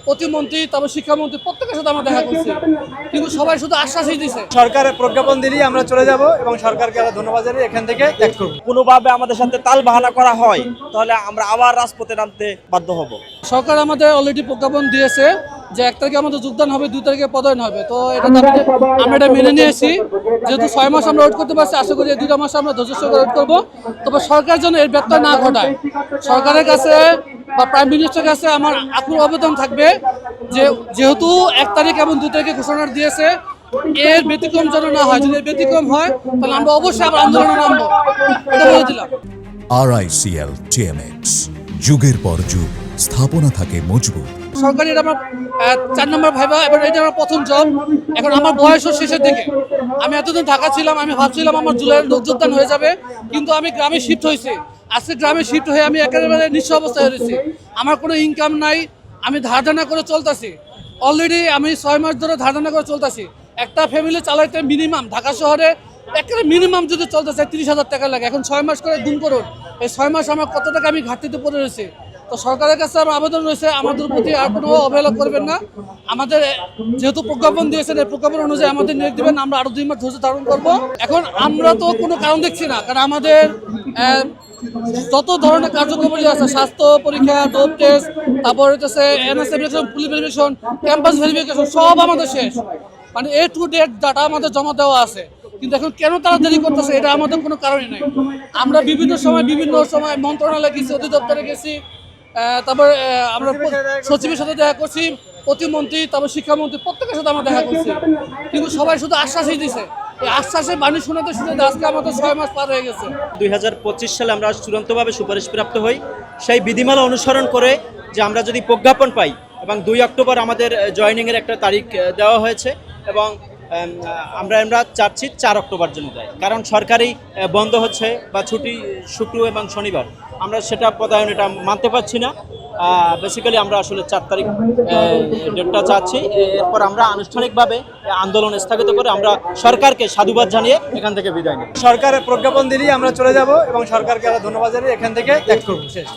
প্রতিমন্ত্রী, তারপর শিক্ষামন্ত্রী প্রত্যেকের সাথে আমরা দেখা করছি, কিন্তু সবাই শুধু আশ্বাসই দিছে। সরকারের প্রজ্ঞাপন দিলেই আমরা চলে যাব এবং সরকারকে আমরা ধন্যবাদ জানিয়ে এখান থেকে ত্যাগ করব। কোনোভাবে আমাদের সাথে তাল বাহানা করা হয় তাহলে আমরা আবার রাজপথে নামতে বাধ্য হব। সরকার আমাদের অলরেডি প্রজ্ঞাপন দিয়েছে যে 1 তারিখে আমাদের যোগদান হবে, 2 তারিখে পদায়ন হবে। তো এটা আমরা এটা মেনে নিয়েছি। যেহেতু 6 মাস আমরা ওয়েট করতে পারছি, আশা করি এই 2টা মাস আমরা ধৈর্য সহকারে ওয়েট করবো। তবে সরকার যেন এর ব্যত্যয় না ঘটায়। সরকারের কাছে বা প্রাইম মিনিস্টারের কাছে আমার আকুল আবেদন থাকবে যে যেহেতু 1 তারিখ এবং 2 তারিখে ঘোষণা দিয়েছে, এর ব্যতিক্রম যেন না হয়। যদি এর ব্যতিক্রম হয় তাহলে আমরা অবশ্যই আবার আন্দোলনে নামবো, এটা বলে দিলাম। RICL TMX, যুগের পর যুগ স্থাপনা থাকে মজবুত। সরকারি এটা আমার 4 নম্বর ভাইবা, এবার এটা আমার প্রথম জব। এখন আমার বয়সও শেষের দিকে। আমি এতদিন ঢাকা ছিলাম, আমি ভাবছিলাম আমার জুলাইয়ের যোগদান হয়ে যাবে, কিন্তু আমি গ্রামে শিফট হয়েছি। আজকে গ্রামে শিফট হয়ে আমি একেবারে নিঃস্ব অবস্থায় রয়েছি। আমার কোনো ইনকাম নাই, আমি ধারদানা করে চলতেছি। অলরেডি আমি 6 মাস ধরে ধারদানা করে চলতেছি। একটা ফ্যামিলি চালাইতে মিনিমাম ঢাকা শহরে একেবারে মিনিমাম যদি চলতে চাই 30,000 টাকা লাগে। এখন 6 মাস করে গুণ করুন, এই 6 মাস আমার কত টাকা আমি ঘাটতিতে পড়ে রয়েছি। তো সরকারের কাছে আমার আবেদন রয়েছে, আমাদের প্রতি আর কোনো অবহেলা করবেন না। আমাদের যেহেতু প্রজ্ঞাপন দিয়েছেন, এই প্রজ্ঞাপন অনুযায়ী আমাদের নিয়োগ দেবেন, আমরা আরো 2 মাস ধৈর্য ধারণ করবো। এখন আমরা তো কোনো কারণ দেখছি না, কারণ আমাদের যত ধরনের কার্যক্রম আছে, স্বাস্থ্য পরীক্ষা, ডোপ টেস্ট, তারপর হচ্ছে NSA verification, police verification, campus verification সব আমাদের শেষ। মানে A to Z ডাটা আমাদের জমা দেওয়া আছে, কিন্তু এখন কেন তারা দেরি করতেছে এটা আমাদের কোনো কারণই নাই। আমরা বিভিন্ন সময় মন্ত্রণালয়ে গেছি, অধিদপ্তরে গেছি, তারপর আমরা সচিবের সাথে দেখা করছি, প্রতিমন্ত্রী, তারপর শিক্ষামন্ত্রী প্রত্যেকের সাথে আমরা দেখা করছি, কিন্তু সবাই শুধু আশ্বাসই দিছে। এই আশ্বাসের বাণী শুনাতে আজকে আমাদের 6 মাস পার হয়ে গেছে। 2025 সালে আমরা চূড়ান্তভাবে সুপারিশ প্রাপ্ত হই। সেই বিধিমালা অনুসরণ করে যে আমরা যদি প্রজ্ঞাপন পাই, এবং 2 অক্টোবর আমাদের জয়েনিংয়ের একটা তারিখ দেওয়া হয়েছে, এবং আমরা চাচ্ছি 4 অক্টোবর জন্য দেয়, কারণ সরকারি বন্ধ হচ্ছে বা ছুটি শুক্র এবং শনিবার, আমরা সেটা পদায়ন এটা মানতে পারছি না। বেসিক্যালি আমরা আসলে 4 তারিখ ডেটটা চাচ্ছি। এরপর আমরা আনুষ্ঠানিকভাবে আন্দোলন স্থগিত করে আমরা সরকারকে সাধুবাদ জানিয়ে এখান থেকে বিদায় নিই। সরকারের প্রজ্ঞাপন দিলেই আমরা চলে যাব এবং সরকারকে আমরা ধন্যবাদ জানিয়ে এখান থেকে ত্যাগ করব। শেষ,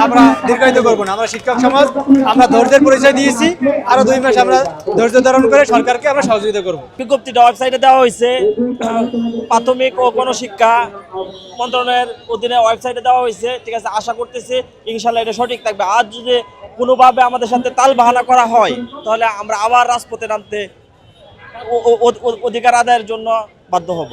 আমরা দীর্ঘায়িত করব না। আমরা শিক্ষক সমাজ, আমরা ধৈর্যের পরিচয় দিয়েছি। আরো 2 মাস আমরা ধৈর্য ধারণ করে সরকারকে আমরা সহযোগিতা করব। বিজ্ঞপ্তিটা ওয়েবসাইটে দেওয়া হয়েছে, প্রাথমিক ও গণশিক্ষা মন্ত্রণালয়ের অধীনে ওয়েবসাইটে দেওয়া হয়েছে। ঠিক আছে, আশা করতেছি ইনশাল্লাহ এটা সঠিক থাকবে। আর যদি কোনোভাবে আমাদের সাথে তাল বাহানা করা হয় তাহলে আমরা আবার রাজপথে নামতে অধিকার আদায়ের জন্য বাধ্য হব।